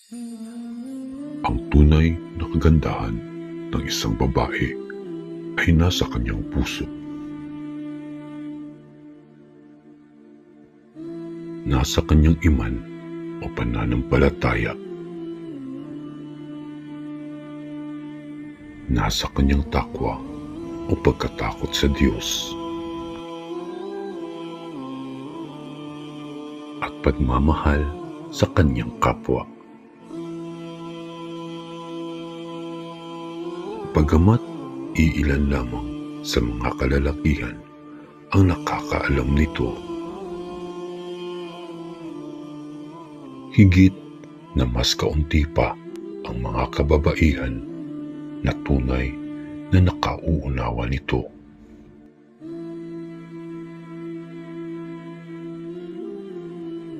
Ang tunay na kagandahan ng isang babae ay nasa kanyang puso. Nasa kanyang iman o pananampalataya. Nasa kanyang takwa o pagkatakot sa Diyos. At pagmamahal sa kanyang kapwa. Bagamat iilan lamang sa mga kalalakihan ang nakakaalam nito, higit na mas kaunti pa ang mga kababaihan na tunay na nakauunawa nito.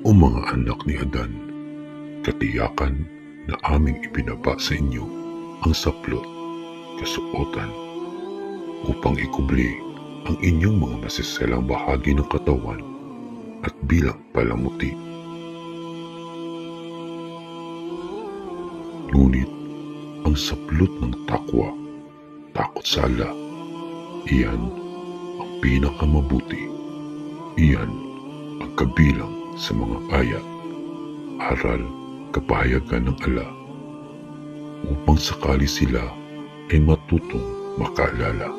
O mga anak ni Adan, katiyakan na aming ibinaba sa inyo ang saplot, kasuotan, upang ikubli ang inyong mga masiselang bahagi ng katawan at bilang palamuti. Ngunit ang saplot ng takwa, takot sa Allah, iyan ang pinakamabuti. Iyan ang kabilang sa mga ayat, aral, kapahayagan ng Allah, upang sakali sila ay matutong makaalala.